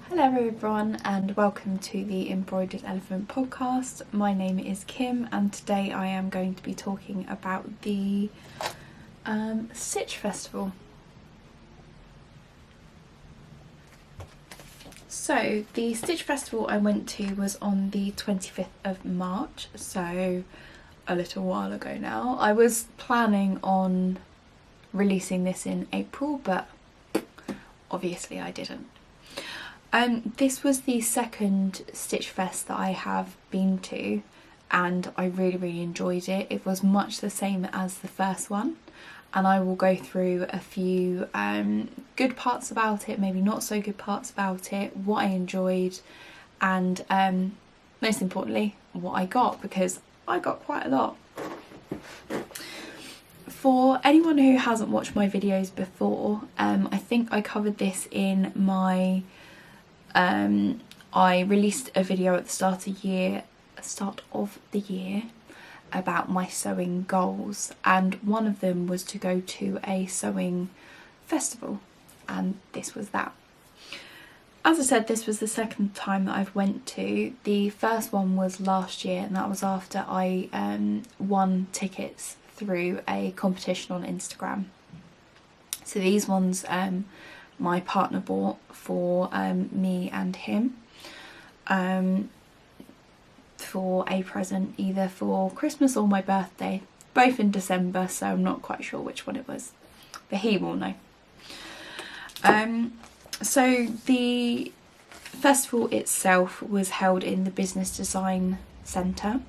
Hello everyone and welcome to the Embroidered Elephant podcast. My name is Kim and today I am going to be talking about the Stitch Festival. So the Stitch Festival I went to was on the 25th of March, so a little while ago now. I was planning on releasing this in April, but obviously I didn't. This was the second Stitch Fest that I have been to and I really enjoyed it. It was much the same as the first one and I will go through a few good parts about it, maybe not so good parts about it, what I enjoyed and most importantly what I got, because I got quite a lot. For anyone who hasn't watched my videos before, I think I covered this in my I released a video at the start of the year about my sewing goals, and one of them was to go to a sewing festival, and this was that. As I said, this was the second time that I've went to. The first one was last year and that was after I won tickets through a competition on Instagram. So these ones my partner bought for me and him for a present, either for Christmas or my birthday, both in December, so I'm not quite sure which one it was, but he will know. So the festival itself was held in the Business Design Centre,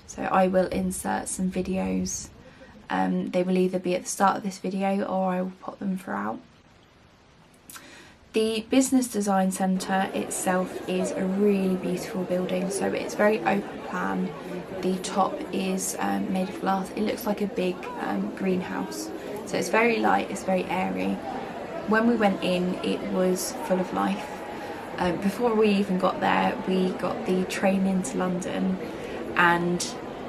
so I will insert some videos. They will either be at the start of this video or I will put them throughout. The Business Design Centre itself is a really beautiful building, so it's very open plan. The top is made of glass. It looks like a big greenhouse, so it's very light, it's very airy. When we went in, it was full of life. Before we even got there, we got the train into London, and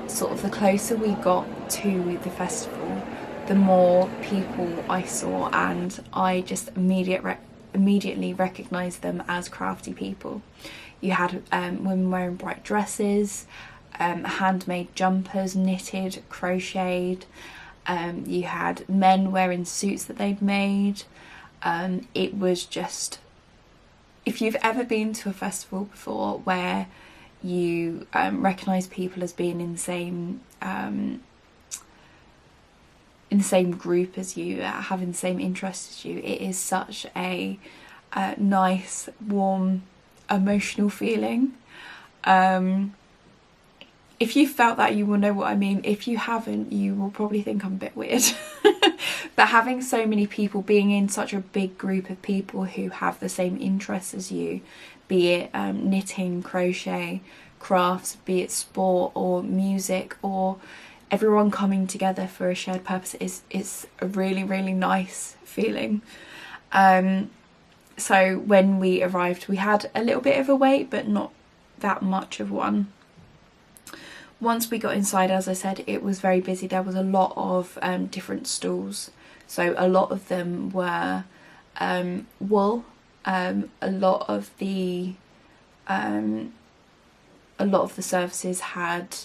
sort of the closer we got to the festival, the more people I saw, and I just immediately recognised them as crafty people. You had women wearing bright dresses, handmade jumpers, knitted, crocheted. You had men wearing suits that they'd made. It was just, if you've ever been to a festival before where you recognise people as being in the same group as you, having the same interests as you, it is such a nice, warm, emotional feeling. If you felt that, you will know what I mean. If you haven't, you will probably think I'm a bit weird. But having so many people, being in such a big group of people who have the same interests as you, be it knitting, crochet, crafts, be it sport or music, or everyone coming together for a shared purpose, is a really nice feeling. So when we arrived, we had a little bit of a wait, but not that much of one. Once we got inside, as I said, it was very busy. There was a lot of different stalls. So a lot of them were wool. A lot of the services had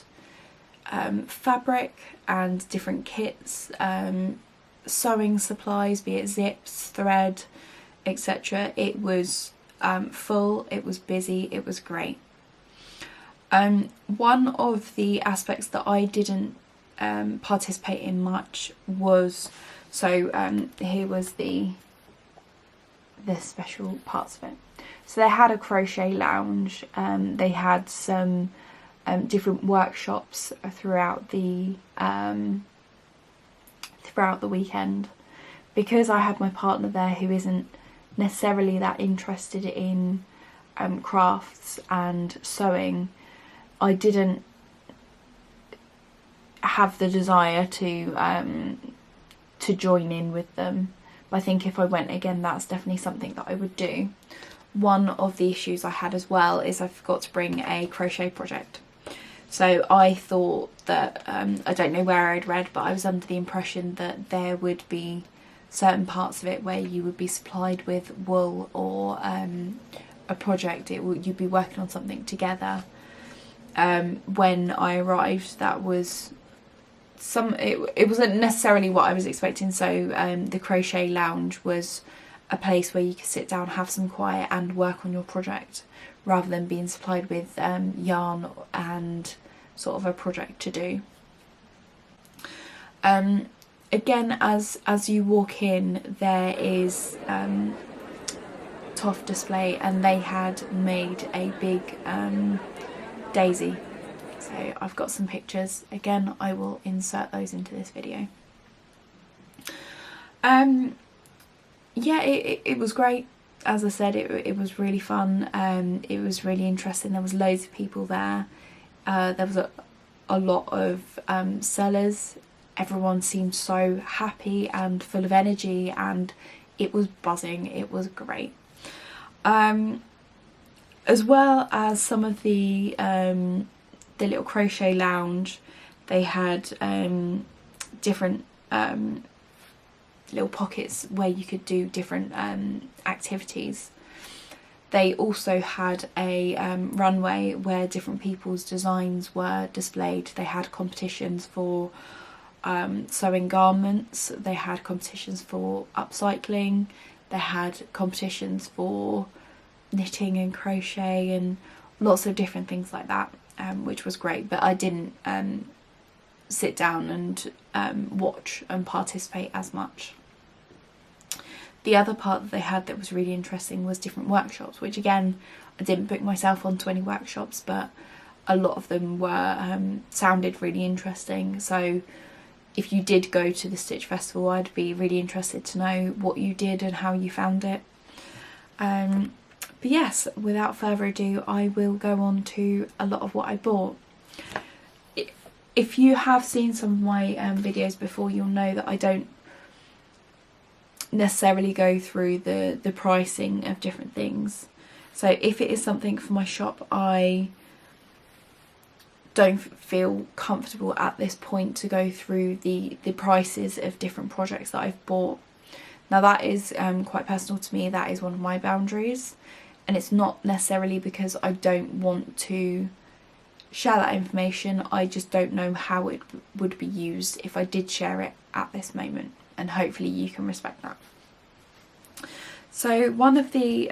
fabric and different kits, sewing supplies, be it zips, thread, etc. It was full, it was busy, it was great. One of the aspects that I didn't participate in much was, here was the special parts of it. So they had a crochet lounge, they had some different workshops throughout the weekend. Because I had my partner there who isn't necessarily that interested in crafts and sewing, I didn't have the desire to join in with them. But I think if I went again, that's definitely something that I would do. One of the issues I had as well is I forgot to bring a crochet project. So I thought that, I don't know where I'd read, but I was under the impression that there would be certain parts of it where you would be supplied with wool or a project, you'd be working on something together. When I arrived, that was it wasn't necessarily what I was expecting. So the crochet lounge was a place where you could sit down, have some quiet and work on your project, rather than being supplied with yarn and sort of a project to do. Again, as you walk in, there is Toff display, and they had made a big daisy. So I've got some pictures. Again, I will insert those into this video. Yeah, it was great. As I said, it was really fun. It was really interesting. There was loads of people there. There was a lot of sellers. Everyone seemed so happy and full of energy, and it was buzzing. It was great. As well as some of the little crochet lounge, they had different little pockets where you could do different activities. They also had a runway where different people's designs were displayed. They had competitions for sewing garments, they had competitions for upcycling, they had competitions for knitting and crochet and lots of different things like that, which was great. But I didn't sit down and watch and participate as much. The other part that they had that was really interesting was different workshops, which again, I didn't book myself onto any workshops, but a lot of them were sounded really interesting. So if you did go to the Stitch Festival, I'd be really interested to know what you did and how you found it. But yes, without further ado, I will go on to a lot of what I bought. If you have seen some of my videos before, you'll know that I don't necessarily go through the pricing of different things. So if it is something for my shop, I don't feel comfortable at this point to go through the prices of different projects that I've bought. Now that is quite personal to me. That is one of my boundaries, and it's not necessarily because I don't want to share that information. I just don't know how it would be used if I did share it at this moment, and hopefully you can respect that. So one of the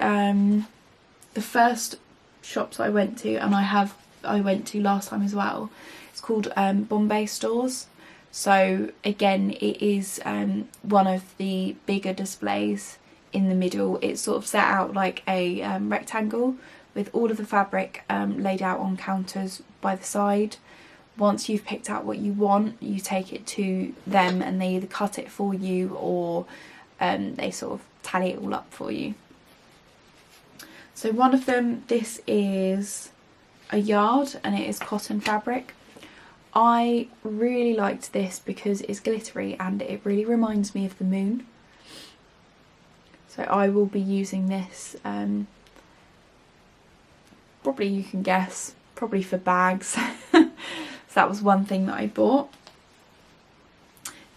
first shops I went to, and I went to last time as well, it's called Bombay Stores. So again, it is one of the bigger displays in the middle. It's sort of set out like a rectangle with all of the fabric laid out on counters by the side. Once you've picked out what you want, you take it to them and they either cut it for you or they sort of tally it all up for you. So one of them, this is a yard and it is cotton fabric. I really liked this because it's glittery and it really reminds me of the moon. So I will be using this, probably you can guess, probably for bags. So that was one thing that I bought.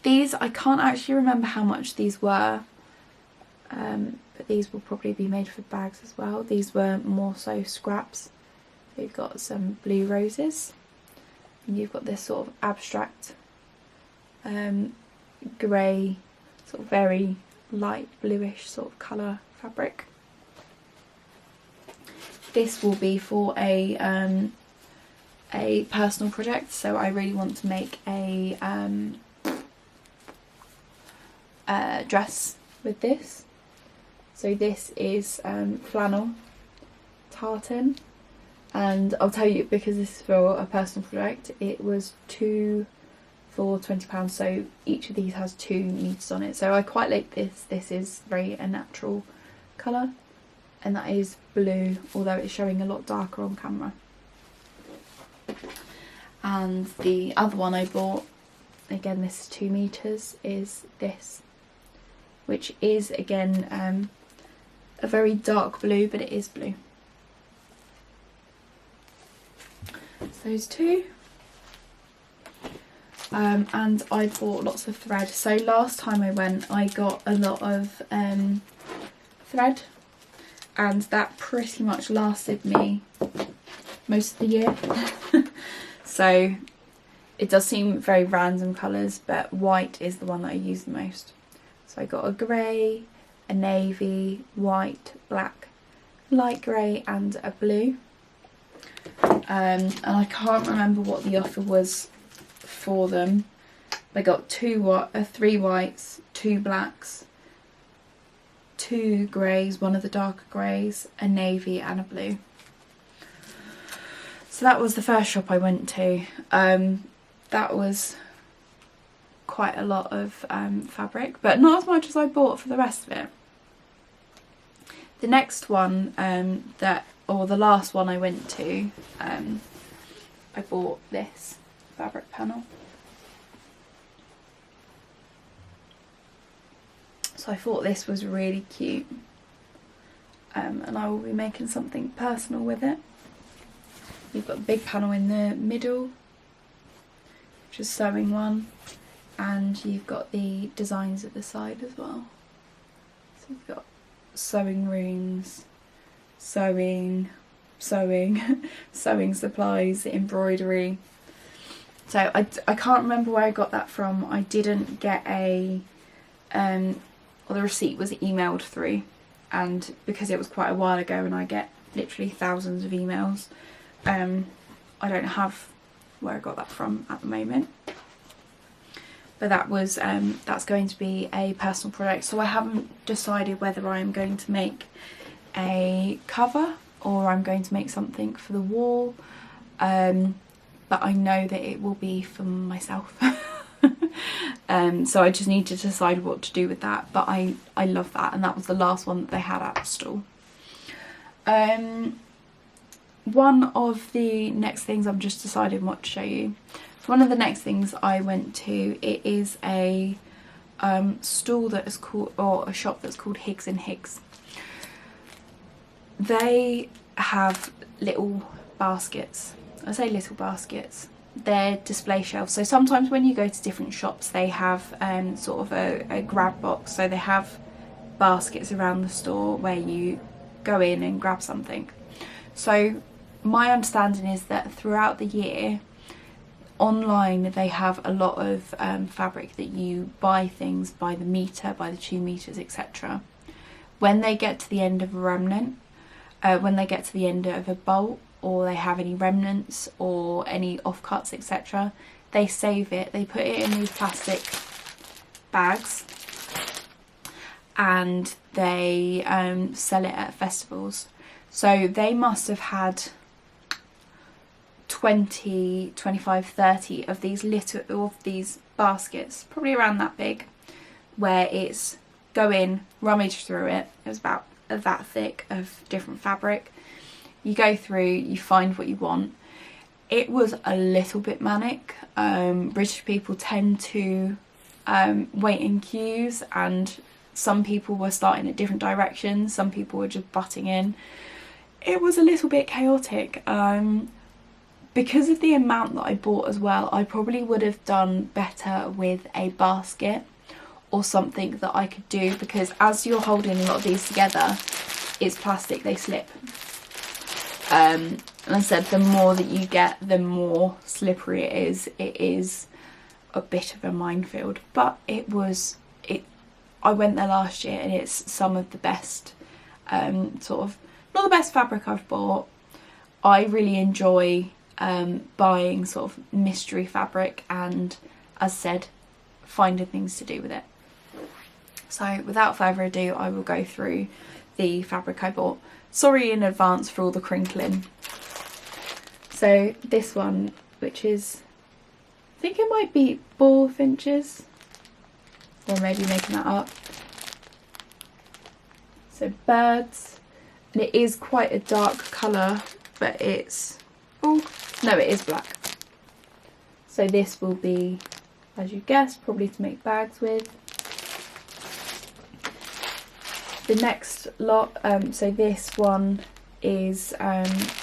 These, I can't actually remember how much these were, but these will probably be made for bags as well. These were more so scraps. You've got some blue roses, and you've got this sort of abstract grey, sort of very light bluish sort of colour fabric. This will be for a personal project, so I really want to make a dress with this. So this is flannel tartan, and I'll tell you, because this is for a personal project, it was 2 for £20, so each of these has 2 meters on it. So I quite like this. This is very a natural colour, and that is blue, although it's showing a lot darker on camera. And the other one I bought, again this is 2 meters, is this, which is again a very dark blue, but it is blue. So those 2. And I bought lots of thread. So last time I went, I got a lot of thread, and that pretty much lasted me most of the year. So it does seem very random colours, but white is the one that I use the most. So I got a grey, a navy, white, black, light grey and a blue. And I can't remember what the offer was for them. I got 3 whites, 2 blacks, 2 greys, one of the darker greys, a navy and a blue. So that was the first shop I went to. That was quite a lot of fabric, but not as much as I bought for the rest of it. The next one, the last one I went to, I bought this fabric panel. So I thought this was really cute, and I will be making something personal with it. You've got the big panel in the middle, which is sewing one, and you've got the designs at the side as well. So you've got sewing rooms, sewing supplies, embroidery. So I can't remember where I got that from. I didn't get a or the receipt was emailed through, and because it was quite a while ago and I get literally thousands of emails, I don't have where I got that from at the moment. But that was that's going to be a personal project, so I haven't decided whether I'm going to make a cover or I'm going to make something for the wall, but I know that it will be for myself. So I just need to decide what to do with that, but I love that, and that was the last one that they had at the stall. One of the next things, I'm just deciding what to show you. So one of the next things I went to, it is a stall that is called, or a shop that's called Higgs and Higgs. They have little baskets. I say little baskets. They're display shelves. So sometimes when you go to different shops, they have sort of a grab box. So they have baskets around the store where you go in and grab something. So my understanding is that throughout the year, online they have a lot of fabric that you buy things by the metre, by the 2 meters, etc. When they get to the end of a remnant, when they get to the end of a bolt, or they have any remnants or any offcuts, etc., they save it, they put it in these plastic bags, and they sell it at festivals. So they must have had 20, 25, 30 of these baskets, probably around that big, where it's go in, rummage through it. It was about that thick of different fabric. You go through, you find what you want. It was a little bit manic. British people tend to wait in queues, and some people were starting at different directions, some people were just butting in. It was a little bit chaotic. Because of the amount that I bought as well, I probably would have done better with a basket or something that I could do, because as you're holding a lot of these together, it's plastic, they slip. And I said, the more that you get, the more slippery it is. It is a bit of a minefield, but I went there last year, and it's some of the best, sort of, not the best fabric I've bought. I really enjoy buying sort of mystery fabric, and as said, finding things to do with it. So without further ado, I will go through the fabric I bought. Sorry in advance for all the crinkling. So this one, which is, I think it might be bullfinches, or maybe making that up. So birds, and it is quite a dark colour, but it's, oh no, it is black. So this will be, as you guessed, probably to make bags with. The next lot, so this one is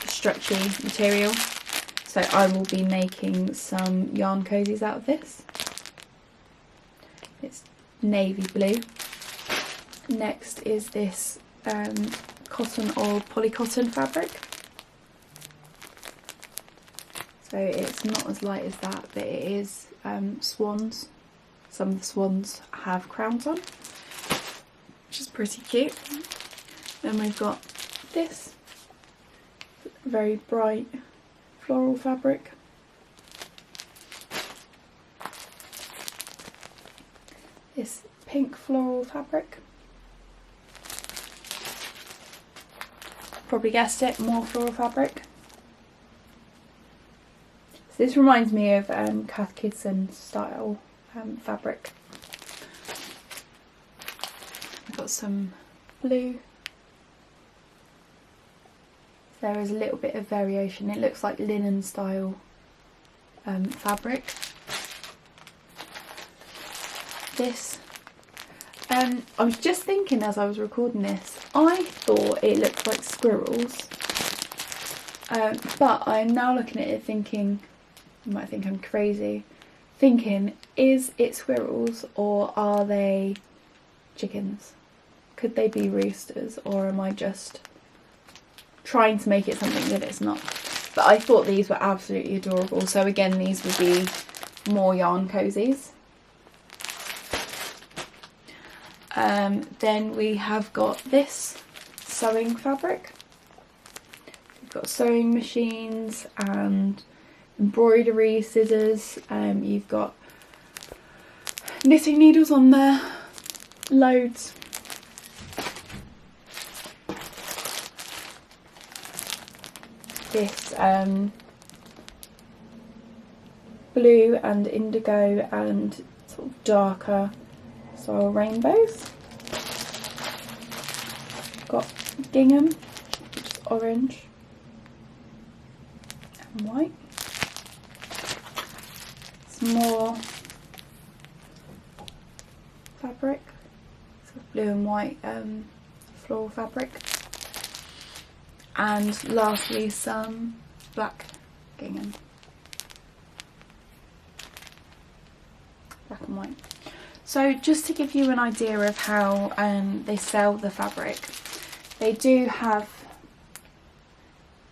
stretchy material, so I will be making some yarn cozies out of this. It's navy blue. Next is this cotton or polycotton fabric. So it's not as light as that, but it is swans. Some of the swans have crowns on, which is pretty cute. Then we've got this very bright floral fabric. This pink floral fabric. Probably guessed it, more floral fabric. So this reminds me of Cath Kidston style fabric. We've got some blue. There is a little bit of variation. It looks like linen style fabric. This, I was just thinking as I was recording this, I thought it looked like squirrels, but I'm now looking at it thinking, you might think I'm crazy, thinking, is it squirrels or are they chickens? Could they be roosters, or am I just trying to make it something that it's not? But I thought these were absolutely adorable, so again these would be more yarn cozies. Then we have got this sewing fabric. We've got sewing machines and embroidery scissors. You've got knitting needles on there, loads. This blue and indigo and sort of darker style rainbows. Got gingham, which is orange and white. Some more fabric, sort of blue and white floral fabric. And lastly some black gingham. Black and white. So just to give you an idea of how they sell the fabric, they do have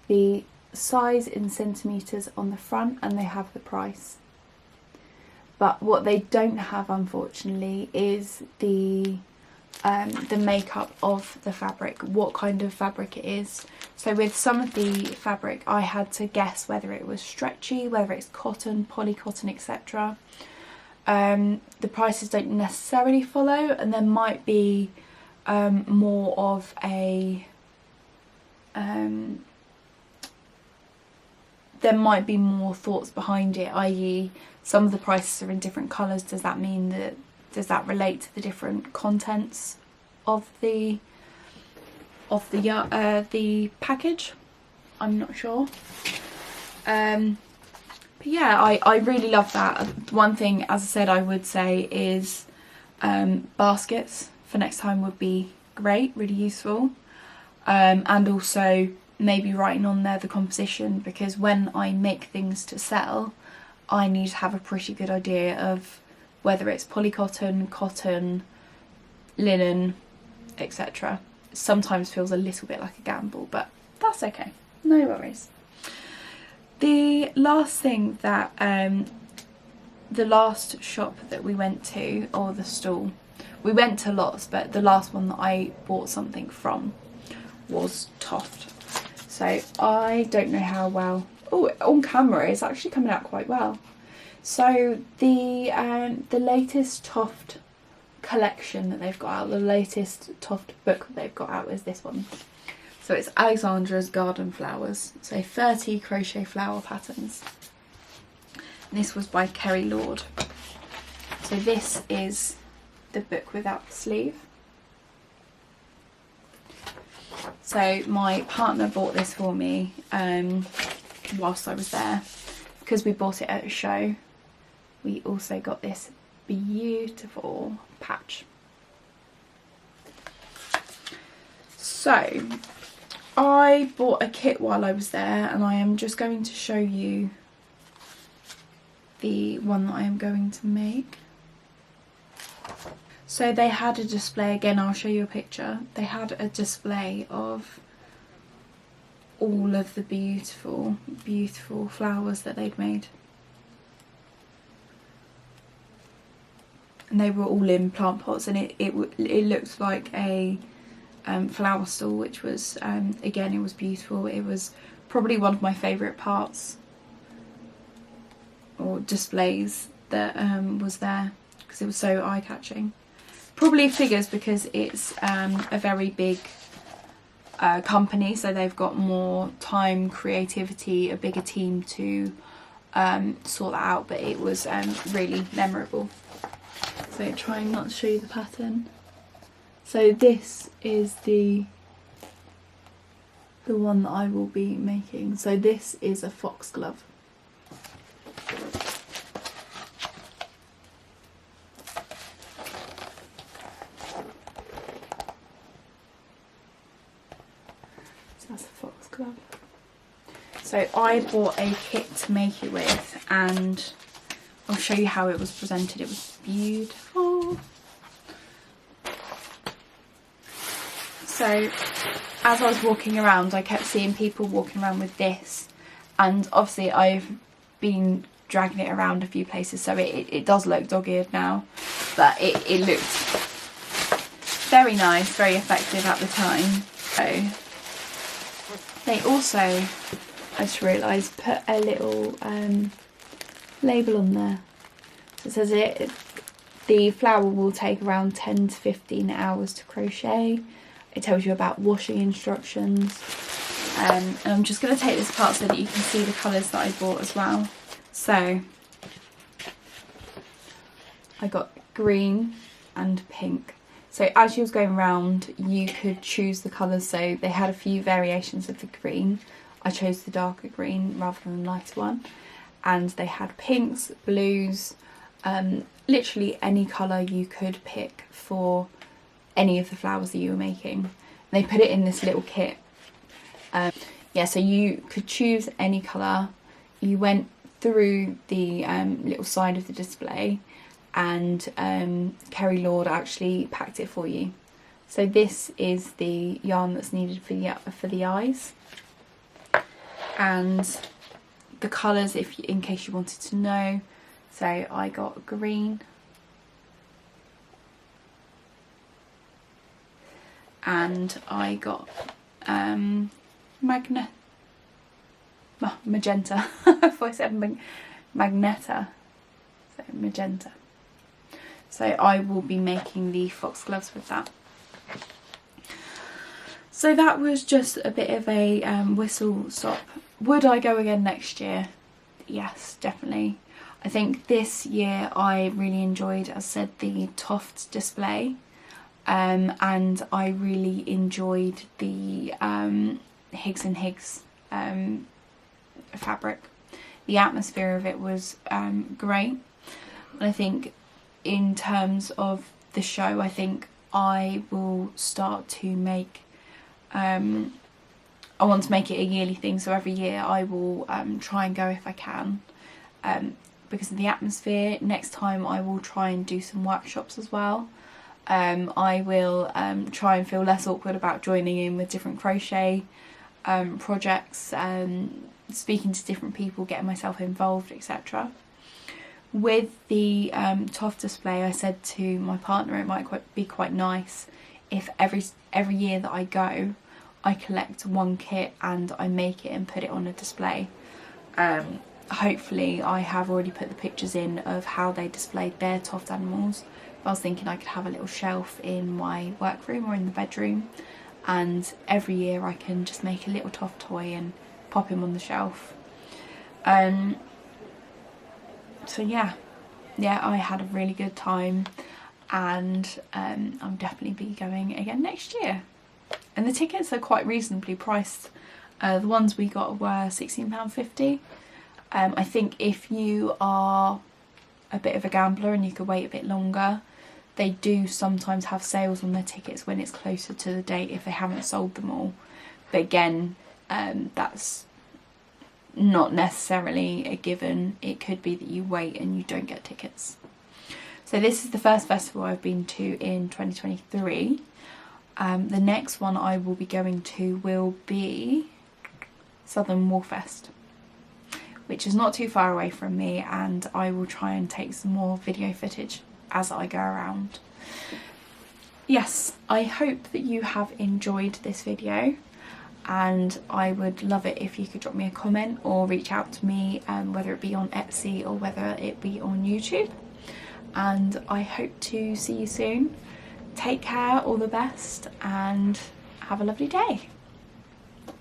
the size in centimetres on the front and they have the price. But what they don't have, unfortunately, is the makeup of the fabric, what kind of fabric it is. So with some of the fabric I had to guess whether it was stretchy, whether it's cotton, polycotton, etc. The prices don't necessarily follow, and there might be more of a there might be more thoughts behind it, i.e. some of the prices are in different colours. Does that mean that, does that relate to the different contents of the package? I'm not sure. But yeah, I really love that. One thing, as I said, I would say is baskets for next time would be great, really useful. And also maybe writing on there the composition, because when I make things to sell, I need to have a pretty good idea of whether it's polycotton, cotton, linen, etc. Sometimes feels a little bit like a gamble, but that's okay, no worries. The last thing that, the last shop that we went to, or the stall, we went to lots, but the last one that I bought something from was Toft. So I don't know how well, oh, on camera it's actually coming out quite well. So the latest Toft collection that they've got out, the latest Toft book that they've got out is this one. So it's Alexandra's Garden Flowers, so 30 crochet flower patterns. And this was by Kerry Lord. So this is the book without the sleeve. So my partner bought this for me whilst I was there, because we bought it at a show. We also got this beautiful patch. So I bought a kit while I was there, and I am just going to show you the one that I am going to make. So they had a display, again I'll show you a picture, they had a display of all of the beautiful, beautiful flowers that they'd made. And they were all in plant pots, and it looked like a flower stall, which was, again, it was beautiful. It was probably one of my favourite parts or displays that was there, because it was so eye-catching. Probably figures because it's a very big company, so they've got more time, creativity, a bigger team to sort that out, but it was really memorable. So trying not to show you the pattern. So this is the one that I will be making. So this is a foxglove. So that's a foxglove. So I bought a kit to make it with, and I'll show you how it was presented. It was beautiful. So as I was walking around, I kept seeing people walking around with this, and obviously I've been dragging it around a few places, so it does look dog-eared now, but it looked very nice, very effective at the time. So they also, I just realised, put a little label on there. So it says the flower will take around 10 to 15 hours to crochet. It tells you about washing instructions, and I'm just going to take this apart so that you can see the colours that I bought as well. So I got green and pink. So as you was going around, you could choose the colours. So they had a few variations of the green. I chose the darker green rather than the lighter one. And they had pinks, blues, literally any colour you could pick for any of the flowers that you were making. And they put it in this little kit. Yeah, so you could choose any colour. You went through the little side of the display, and Kerry Lord actually packed it for you. So this is the yarn that's needed for the eyes, and the colours, in case you wanted to know. So I got green, and I got magenta. If I said magneta, so magenta. So I will be making the foxgloves with that. So that was just a bit of a whistle stop. Would I go again next year? Yes, definitely. I think this year I really enjoyed, as I said, the Toft display, and I really enjoyed the Higgs and Higgs fabric. The atmosphere of it was great. And I think in terms of the show, I think I will start to make, I want to make it a yearly thing, so every year I will try and go if I can, because of the atmosphere. Next time I will try and do some workshops as well. I will try and feel less awkward about joining in with different crochet projects, speaking to different people, getting myself involved, etc. With the Toft display, I said to my partner it might be quite nice if every year that I go, I collect one kit and I make it and put it on a display. Hopefully I have already put the pictures in of how they displayed their Toft animals. But I was thinking I could have a little shelf in my workroom or in the bedroom, and every year I can just make a little Toft toy and pop him on the shelf. So yeah, I had a really good time, and I'll definitely be going again next year. And the tickets are quite reasonably priced. The ones we got were £16.50. I think if you are a bit of a gambler and you could wait a bit longer, they do sometimes have sales on their tickets when it's closer to the date if they haven't sold them all. But again, that's not necessarily a given. It could be that you wait and you don't get tickets. So this is the first festival I've been to in 2023. The next one I will be going to will be Southern Woolfest, which is not too far away from me, and I will try and take some more video footage as I go around. Yes, I hope that you have enjoyed this video, and I would love it if you could drop me a comment or reach out to me, whether it be on Etsy or whether it be on YouTube. And I hope to see you soon. Take care, all the best, and have a lovely day.